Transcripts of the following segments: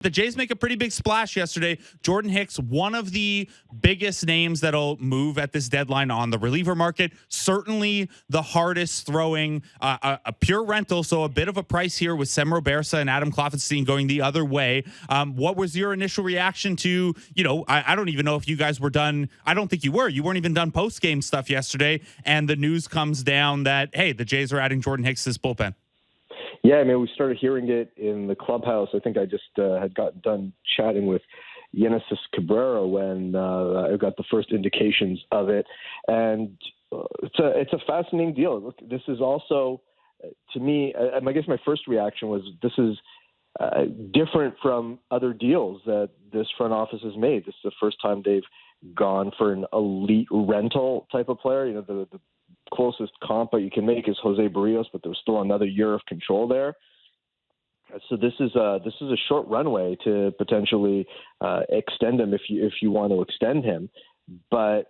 The Jays make a pretty big splash yesterday. Jordan Hicks, one of the biggest names that'll move at this deadline on the reliever market. Certainly the hardest throwing, a pure rental, so a bit of a price here with Sem Robersa and Adam Kloffenstein going the other way. What was your initial reaction to, I don't even know if you guys were done. I don't think you were. You weren't even done post-game stuff yesterday, and the news comes down that, hey, the Jays are adding Jordan Hicks to this bullpen. Yeah, I mean, we started hearing it in the clubhouse. I think I just had gotten done chatting with Genesis Cabrera when I got the first indications of it. And it's a fascinating deal. Look, this is also, to me, I guess my first reaction was this is different from other deals that this front office has made. This is the first time they've gone for an elite rental type of player. The closest comp you can make is Jose Barrios, but there's still another year of control there. So this is a short runway to potentially extend him if you want to extend him. But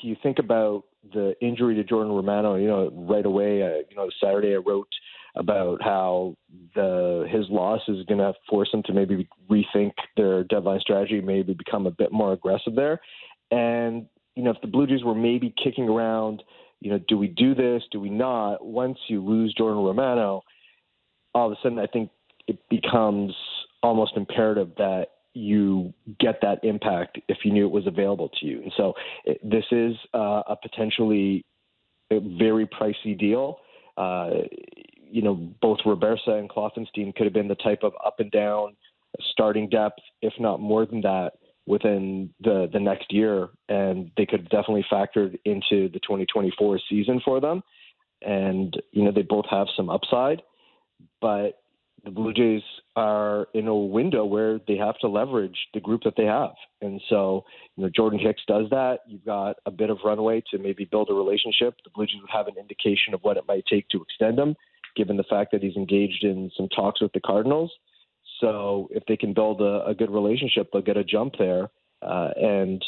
you think about the injury to Jordan Romano, right away, Saturday I wrote about how his loss is going to force them to maybe rethink their deadline strategy, maybe become a bit more aggressive there. And, if the Blue Jays were maybe kicking around, do we do this? Do we not? Once you lose Jordan Romano, all of a sudden I think it becomes almost imperative that you get that impact if you knew it was available to you. And so this is a potentially very pricey deal. Both Robersa and Kloffenstein could have been the type of up and down starting depth, if not more than that, within the next year, and they could have definitely factored into the 2024 season for them. And, they both have some upside, but the Blue Jays are in a window where they have to leverage the group that they have. And so, Jordan Hicks does that. You've got a bit of runway to maybe build a relationship. The Blue Jays would have an indication of what it might take to extend him, given the fact that he's engaged in some talks with the Cardinals. So if they can build a good relationship, they'll get a jump there, and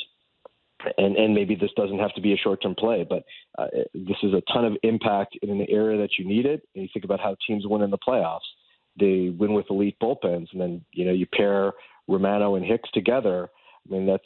maybe this doesn't have to be a short-term play, but this is a ton of impact in an area that you need it. And you think about how teams win in the playoffs. They win with elite bullpens, and then you pair Romano and Hicks together. I mean, that's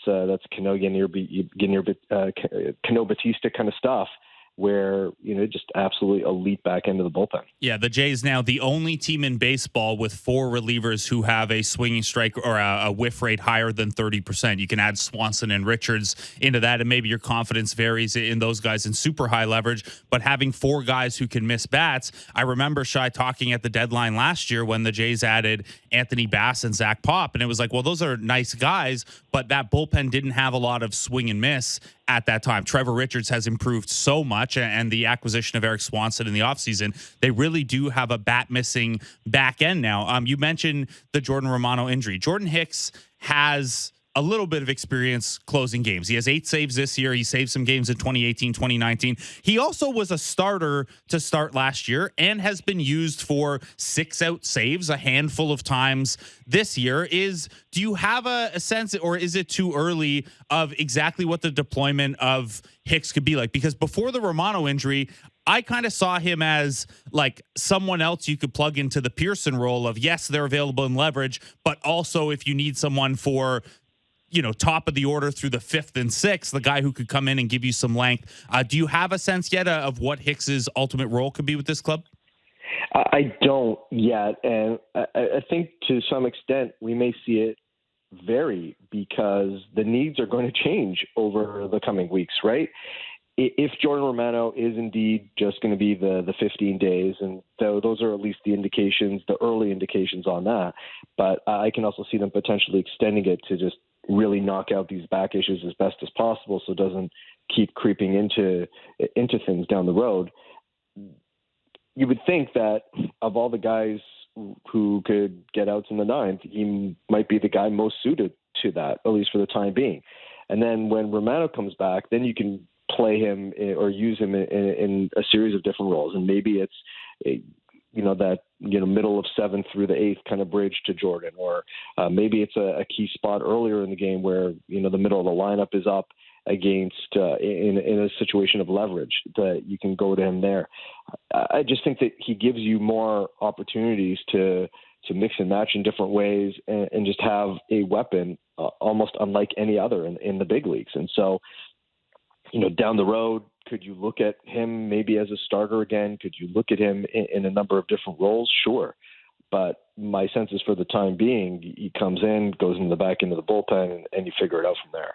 Cano Batista kind of stuff, where, just absolutely elite back end of the bullpen. Yeah, the Jays now the only team in baseball with 4 relievers who have a swinging strike or a whiff rate higher than 30%. You can add Swanson and Richards into that, and maybe your confidence varies in those guys in super high leverage. But having 4 guys who can miss bats, I remember Shi talking at the deadline last year when the Jays added Anthony Bass and Zach Pop, and it was like, well, those are nice guys, but that bullpen didn't have a lot of swing and miss at that time. Trevor Richards has improved so much, and the acquisition of Eric Swanson in the offseason, they really do have a bat missing back end now. You mentioned the Jordan Romano injury. Jordan Hicks has a little bit of experience closing games. He has 8 saves this year. He saved some games in 2018, 2019. He also was a starter to start last year and has been used for 6-out saves a handful of times this year. Do you have a sense, or is it too early, of exactly what the deployment of Hicks could be like? Because before the Romano injury, I kind of saw him as like someone else you could plug into the Pearson role of, yes, they're available in leverage, but also if you need someone for top of the order through the 5th and 6th, the guy who could come in and give you some length. Do you have a sense yet of what Hicks's ultimate role could be with this club? I don't yet. And I think to some extent we may see it vary because the needs are going to change over the coming weeks, right? If Jordan Romano is indeed just going to be the 15 days, and those are at least the early indications on that, but I can also see them potentially extending it to just really knock out these back issues as best as possible so it doesn't keep creeping into things down the road. You would think that of all the guys who could get outs in the 9th, he might be the guy most suited to that, at least for the time being. And then when Romano comes back, then you can play him or use him in a series of different roles. And maybe it's middle of 7th through the 8th kind of bridge to Jordan, or maybe it's a key spot earlier in the game where, the middle of the lineup is up against in a situation of leverage that you can go to him there. I just think that he gives you more opportunities to mix and match in different ways and just have a weapon almost unlike any other in the big leagues. And so, down the road, could you look at him maybe as a starter again? Could you look at him in a number of different roles? Sure. But my sense is for the time being, he comes in, goes in the back end of the bullpen, and you figure it out from there.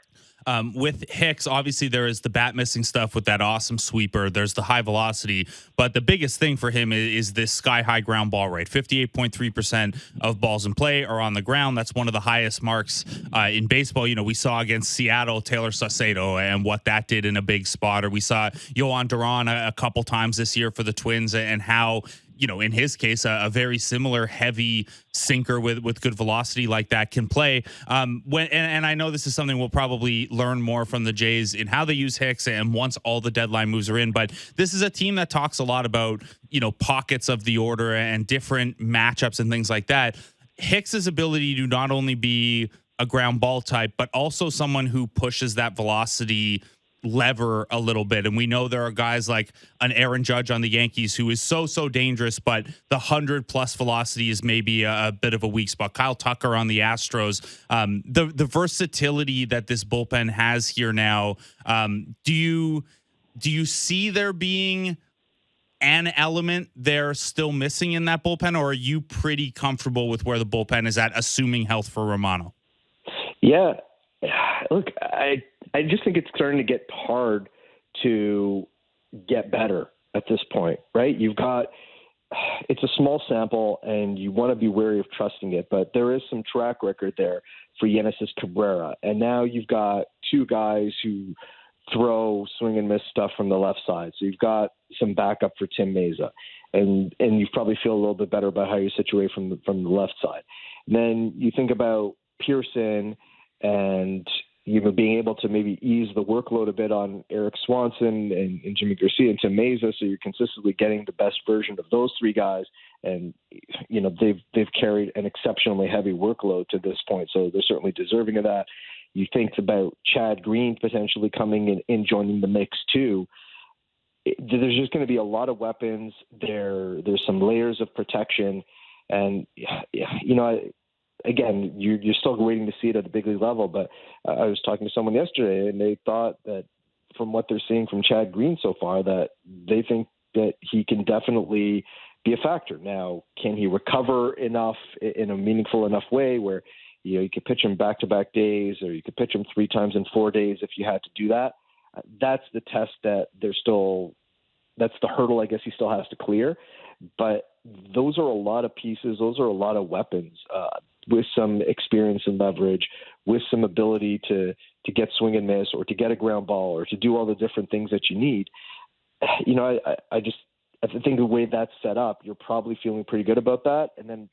With Hicks, obviously there is the bat missing stuff with that awesome sweeper. There's the high velocity, but the biggest thing for him is this sky high ground ball rate. 58.3% of balls in play are on the ground. That's one of the highest marks in baseball. We saw against Seattle, Taylor Saucedo and what that did in a big spot, or we saw Yohan Duran a couple times this year for the Twins and how, in his case, a very similar heavy sinker with good velocity like that can play. And I know this is something we'll probably learn more from the Jays in how they use Hicks and once all the deadline moves are in. But this is a team that talks a lot about, pockets of the order and different matchups and things like that. Hicks's ability to not only be a ground ball type, but also someone who pushes that velocity lever a little bit. And we know there are guys like an Aaron Judge on the Yankees who is so dangerous, but the 100+ velocity is maybe a bit of a weak spot. Kyle Tucker on the Astros. The versatility that this bullpen has here now, do you see there being an element they're still missing in that bullpen, or are you pretty comfortable with where the bullpen is at, assuming health for Romano? Yeah. Look, I just think it's starting to get hard to get better at this point, right? It's a small sample and you want to be wary of trusting it, but there is some track record there for Yenesis Cabrera. And now you've got two guys who throw swing and miss stuff from the left side. So you've got some backup for Tim Meza, and you probably feel a little bit better about how you're situated from the left side. And then you think about Pearson and being able to maybe ease the workload a bit on Eric Swanson and Jimmy Garcia and Tim Meza, so you're consistently getting the best version of those three guys. And they've carried an exceptionally heavy workload to this point, so they're certainly deserving of that. You think about Chad Green potentially coming in joining the mix too. There's just going to be a lot of weapons. There's some layers of protection, and again, you're still waiting to see it at the big league level, but I was talking to someone yesterday, and they thought that from what they're seeing from Chad Green so far, that they think that he can definitely be a factor. Now, can he recover enough in a meaningful enough way where you could pitch him back-to-back days, or you could pitch him 3 times in 4 days if you had to do that? That's the test that that's the hurdle I guess he still has to clear. But those are a lot of pieces. Those are a lot of weapons with some experience and leverage, with some ability to get swing and miss, or to get a ground ball, or to do all the different things that you need. I think the way that's set up, you're probably feeling pretty good about that. And then,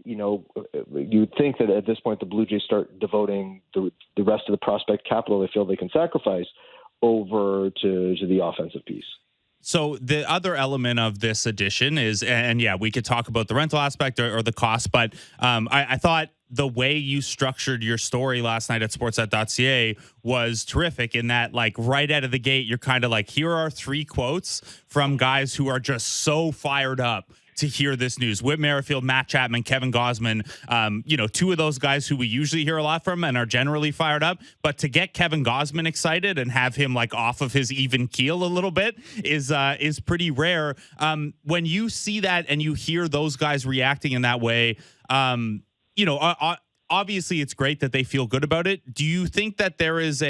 you would think that at this point the Blue Jays start devoting the rest of the prospect capital they feel they can sacrifice over to the offensive piece. So the other element of this addition is, and yeah, we could talk about the rental aspect or the cost, but I thought the way you structured your story last night at sportsnet.ca was terrific in that, like, right out of the gate, you're kind of like, here are 3 quotes from guys who are just so fired up to hear this news. Whit Merrifield, Matt Chapman, Kevin Gausman, 2 of those guys who we usually hear a lot from and are generally fired up. But to get Kevin Gausman excited and have him like off of his even keel a little bit is pretty rare. When you see that and you hear those guys reacting in that way, obviously it's great that they feel good about it. Do you think that there's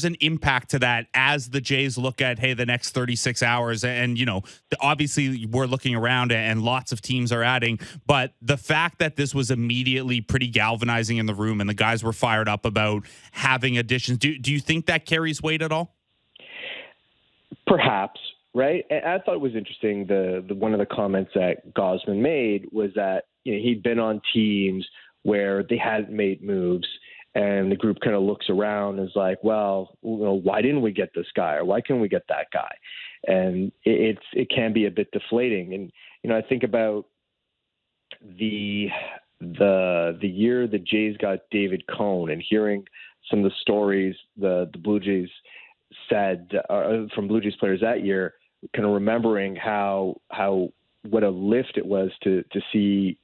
an impact to that as the Jays look at, hey, the next 36 hours and, obviously we're looking around and lots of teams are adding, but the fact that this was immediately pretty galvanizing in the room and the guys were fired up about having additions, do you think that carries weight at all? Perhaps, right? I thought it was interesting. The one of the comments that Gausman made was that he'd been on teams where they hadn't made moves, and the group kind of looks around and is like, well, why didn't we get this guy, or why can't we get that guy? And it can be a bit deflating. And I think about the year the Jays got David Cone, and hearing some of the stories the Blue Jays said from Blue Jays players that year, kind of remembering how what a lift it was to see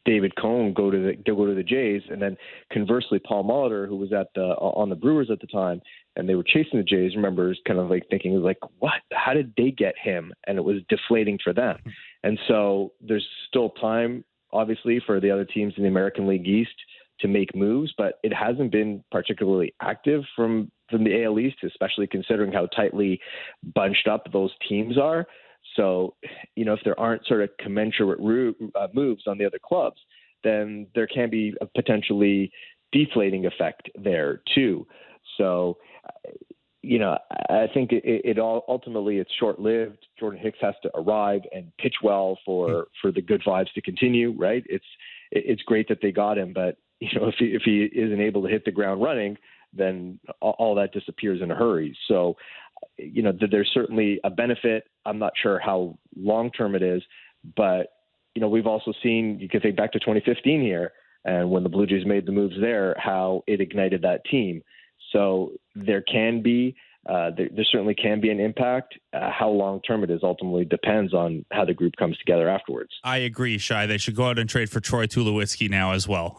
David Cohn go to the Jays, and then conversely, Paul Molitor, who was on the Brewers at the time, and they were chasing the Jays, remembers kind of like thinking like, what? How did they get him? And it was deflating for them. And so there's still time, obviously, for the other teams in the American League East to make moves, but it hasn't been particularly active from the AL East, especially considering how tightly bunched up those teams are. So, if there aren't sort of commensurate moves on the other clubs, then there can be a potentially deflating effect there too. So, I think it all ultimately it's short-lived. Jordan Hicks has to arrive and pitch well for the good vibes to continue, right? It's great that they got him, but if he isn't able to hit the ground running, then all that disappears in a hurry. So, there's certainly a benefit. I'm not sure how long-term it is, but, we've also seen, you can think back to 2015 here, and when the Blue Jays made the moves there, how it ignited that team. So there can be, there certainly can be an impact. How long-term it is ultimately depends on how the group comes together afterwards. I agree, Shi. They should go out and trade for Troy Tulowitzki now as well,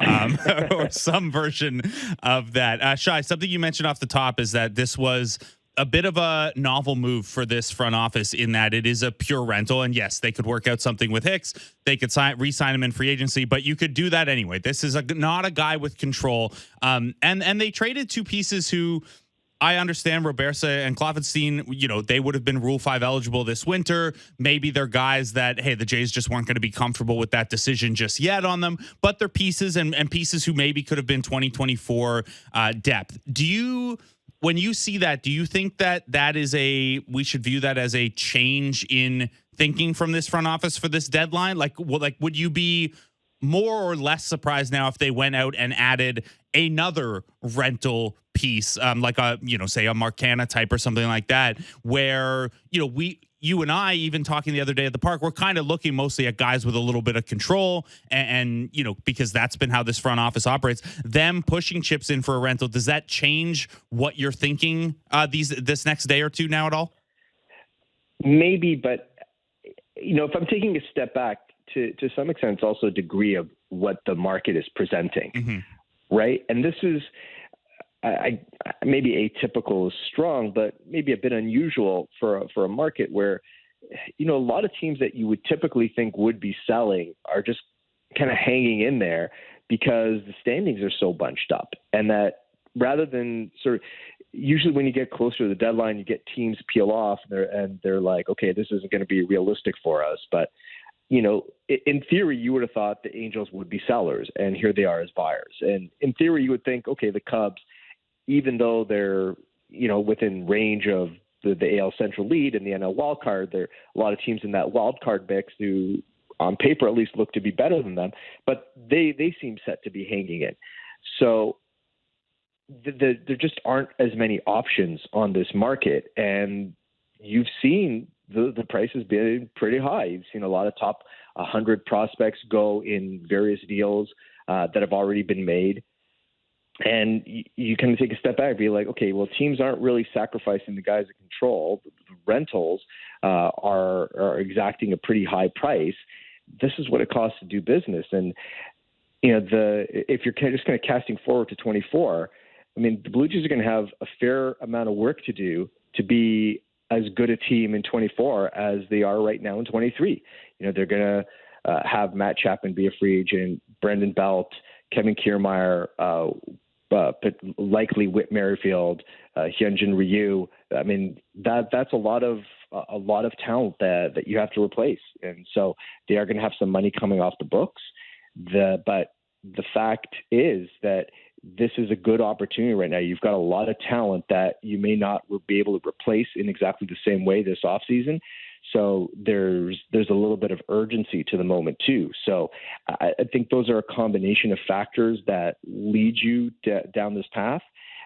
or some version of that. Shi, something you mentioned off the top is that this was a bit of a novel move for this front office in that it is a pure rental. And yes, they could work out something with Hicks. They could re-sign him in free agency, but you could do that anyway. This is not a guy with control. And they traded two pieces who I understand, Robersa and Kloffenstein, they would have been Rule 5 eligible this winter. Maybe they're guys that, hey, the Jays just weren't going to be comfortable with that decision just yet on them, but they're pieces and pieces who maybe could have been 2024 depth. When you see that, do you think that we should view that as a change in thinking from this front office for this deadline? Would you be more or less surprised now if they went out and added another rental piece, like say a Marcana type or something like that, where, you and I, even talking the other day at the park, we're kind of looking mostly at guys with a little bit of control and because that's been how this front office operates. Them pushing chips in for a rental, does that change what you're thinking this next day or two now at all? Maybe, but if I'm taking a step back, to some extent, it's also a degree of what the market is presenting, right? And this is maybe atypical is strong, but maybe a bit unusual for a market where, a lot of teams that you would typically think would be selling are just kind of hanging in there because the standings are so bunched up, and that rather than usually when you get closer to the deadline, you get teams peel off and they're like, okay, this isn't going to be realistic for us. But, in theory, you would have thought the Angels would be sellers, and here they are as buyers. And in theory, you would think, okay, the Cubs, even though they're, within range of the AL Central lead and the NL wild card, there are a lot of teams in that wild card mix who, on paper at least, look to be better than them, but they seem set to be hanging in. So there just aren't as many options on this market, and you've seen the prices being pretty high. You've seen a lot of top 100 prospects go in various deals that have already been made. And you kind of take a step back and be like, okay, well, teams aren't really sacrificing the guys in control. The rentals are exacting a pretty high price. This is what it costs to do business. And, if you're just kind of casting forward to 24, the Blue Jays are going to have a fair amount of work to do to be as good a team in 24 as they are right now in 23. They're going to have Matt Chapman be a free agent, Brendan Belt, Kevin Kiermaier, likely Whit Merrifield, Hyunjin Ryu. That's a lot of talent that you have to replace, and so they are going to have some money coming off the books. But the fact is that this is a good opportunity right now. You've got a lot of talent that you may not be able to replace in exactly the same way this offseason. So there's a little bit of urgency to the moment too. So I think those are a combination of factors that lead you down this path.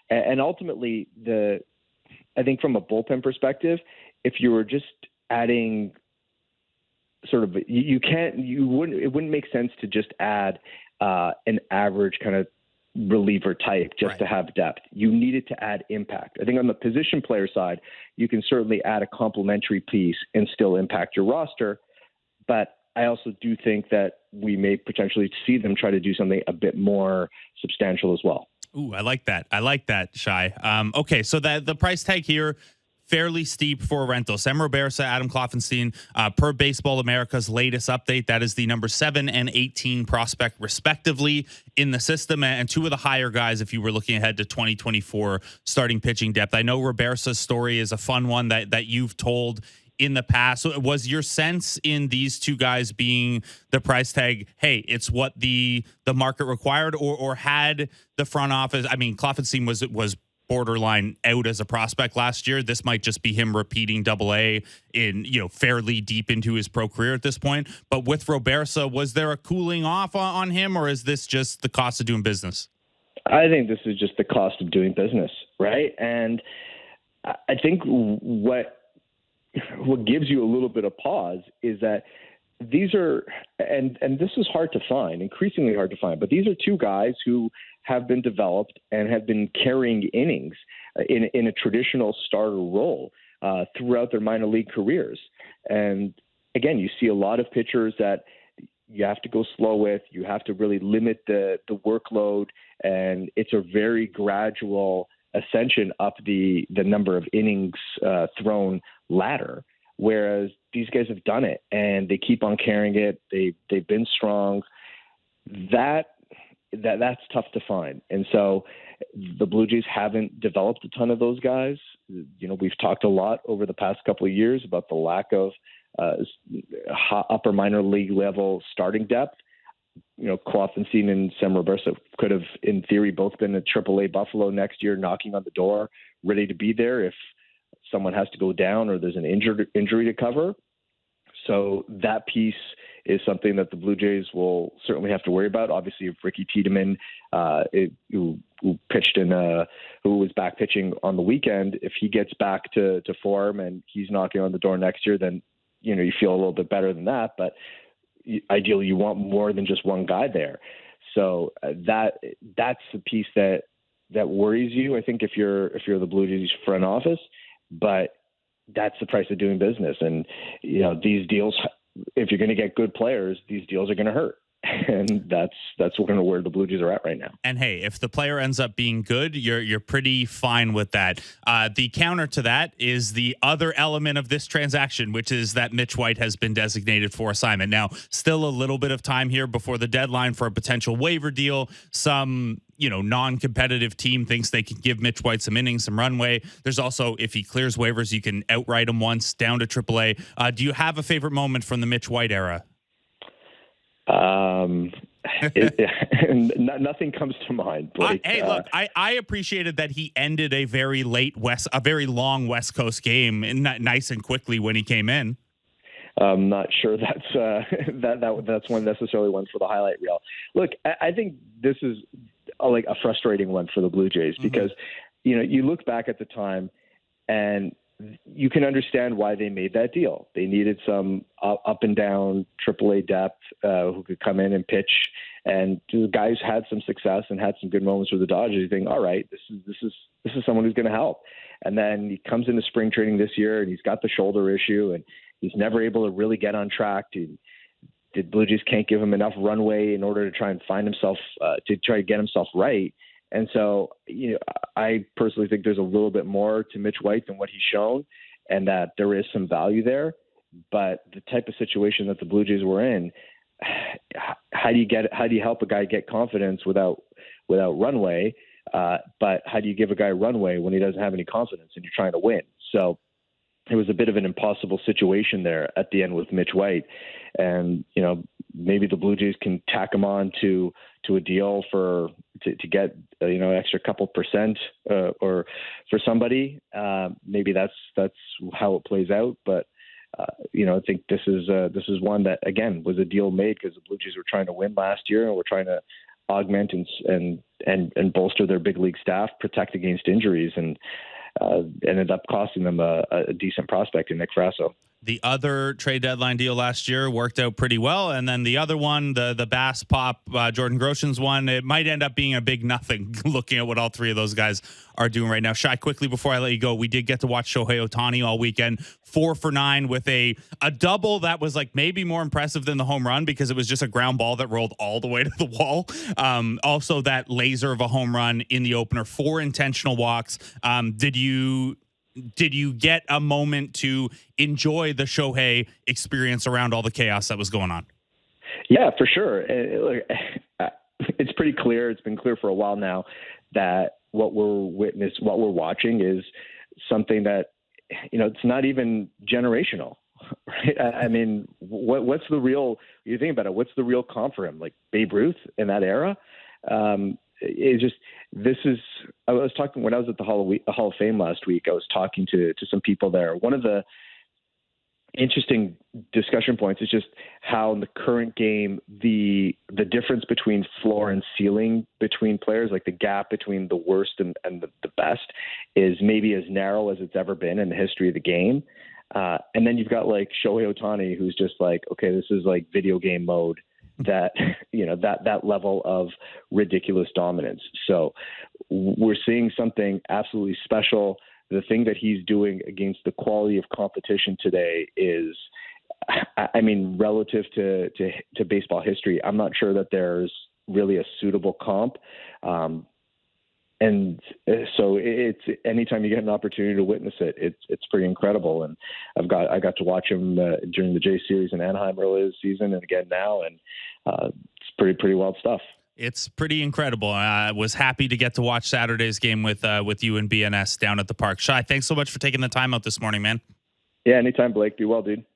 And ultimately, I think from a bullpen perspective, if you were just adding it wouldn't make sense to just add an average kind of reliever type just to have depth. You needed to add impact. I think on the position player side, you can certainly add a complementary piece and still impact your roster. But I also do think that we may potentially see them try to do something a bit more substantial as well. Ooh, I like that. I like that, Shi. Okay, so the price tag here, fairly steep for a rental. Sam Robersa, Adam Kloffenstein, per Baseball America's latest update, that is the number 7 and 18 prospect, respectively, in the system, and two of the higher guys if you were looking ahead to 2024 starting pitching depth. I know Robersa's story is a fun one that you've told in the past. So was your sense in these two guys being the price tag, hey, it's what the market required, or had the front office, I mean, Kloffenstein was borderline out as a prospect last year. This might just be him repeating AA in, fairly deep into his pro career at this point. But with Robersa, was there a cooling off on him, or is this just the cost of doing business? I think this is just the cost of doing business, right? And I think what gives you a little bit of pause is that these are, and this is hard to find, increasingly hard to find, but these are two guys who have been developed and have been carrying innings in a traditional starter role throughout their minor league careers. And again, you see a lot of pitchers that you have to go slow with, you have to really limit the workload, and it's a very gradual ascension up the number of innings thrown ladder, whereas these guys have done it and they keep on carrying it. They've been strong. That's tough to find. And so the Blue Jays haven't developed a ton of those guys. We've talked a lot over the past couple of years about the lack of upper minor league level starting depth. Kloffenstein and Sam Robersa could have, in theory, both been at AAA Buffalo next year, knocking on the door, ready to be there if someone has to go down or there's an injury to cover. So that piece is something that the Blue Jays will certainly have to worry about. Obviously, if Ricky Tiedemann, who pitched who was back pitching on the weekend, if he gets back to form and he's knocking on the door next year, then you feel a little bit better than that. But ideally, you want more than just one guy there. So that's the piece that worries you, I think, if you're the Blue Jays front office. But that's the price of doing business. And these deals, if you're going to get good players, these deals are going to hurt. And that's kind of where the Blue Jays are at right now. And hey, if the player ends up being good, you're pretty fine with that. The counter to that is the other element of this transaction, which is that Mitch White has been designated for assignment. Now, still a little bit of time here before the deadline for a potential waiver deal. Some non-competitive team thinks they can give Mitch White some innings, some runway. There's also, if he clears waivers, you can outright him once down to AAA. Do you have a favorite moment from the Mitch White era? Nothing comes to mind, Blake. Look, I appreciated that he ended a very long West Coast game nice and quickly when he came in. I'm not sure that's one necessarily one for the highlight reel. Look, I think this is a frustrating one for the Blue Jays because you look back at the time and you can understand why they made that deal. They needed some up and down AAA depth who could come in and pitch. And the guys had some success and had some good moments with the Dodgers. You think, all right, this is someone who's going to help. And then he comes into spring training this year and he's got the shoulder issue and he's never able to really get on track. The Blue Jays can't give him enough runway in order to try and find himself to try to get himself right. And so, I personally think there's a little bit more to Mitch White than what he's shown, and that there is some value there. But the type of situation that the Blue Jays were in, how do you help a guy get confidence without runway? But how do you give a guy runway when he doesn't have any confidence and you're trying to win? So it was a bit of an impossible situation there at the end with Mitch White. And, maybe the Blue Jays can tack him on to a deal to get, extra couple percent or for somebody. Maybe that's how it plays out. But, I think this is one that, again, was a deal made because the Blue Jays were trying to win last year and were trying to augment and bolster their big league staff, protect against injuries, and ended up costing them a decent prospect in Nick Frasso. The other trade deadline deal last year worked out pretty well, and then the other one, the Bass Pop Jordan Groshans one, it might end up being a big nothing. Looking at what all three of those guys are doing right now. Shi, quickly before I let you go, we did get to watch Shohei Ohtani all weekend, 4 for 9 with a double that was like maybe more impressive than the home run because it was just a ground ball that rolled all the way to the wall. Also, that laser of a home run in the opener, 4 intentional walks. Did you get a moment to enjoy the Shohei experience around all the chaos that was going on? Yeah, for sure. It's pretty clear. It's been clear for a while now that what we're watching is something that, it's not even generational, right? I mean, what's the real, you think about it, what's the real comp for him? Like Babe Ruth in that era? I was talking when I was at the Hall of Fame last week. I was talking to some people there. One of the interesting discussion points is just how in the current game the difference between floor and ceiling between players, like the gap between the worst and the best, is maybe as narrow as it's ever been in the history of the game. And then you've got like Shohei Ohtani, who's just like, okay, this is like video game mode. That that level of ridiculous dominance. So we're seeing something absolutely special. The thing that he's doing against the quality of competition today is, I mean, relative to baseball history, I'm not sure that there's really a suitable comp. And so it's anytime you get an opportunity to witness it, it's pretty incredible. And I got to watch him during the J Series in Anaheim earlier this season, and again now, and it's pretty wild stuff. It's pretty incredible. I was happy to get to watch Saturday's game with you and BNS down at the park. Shi, thanks so much for taking the time out this morning, man. Yeah, anytime, Blake. Be well, dude.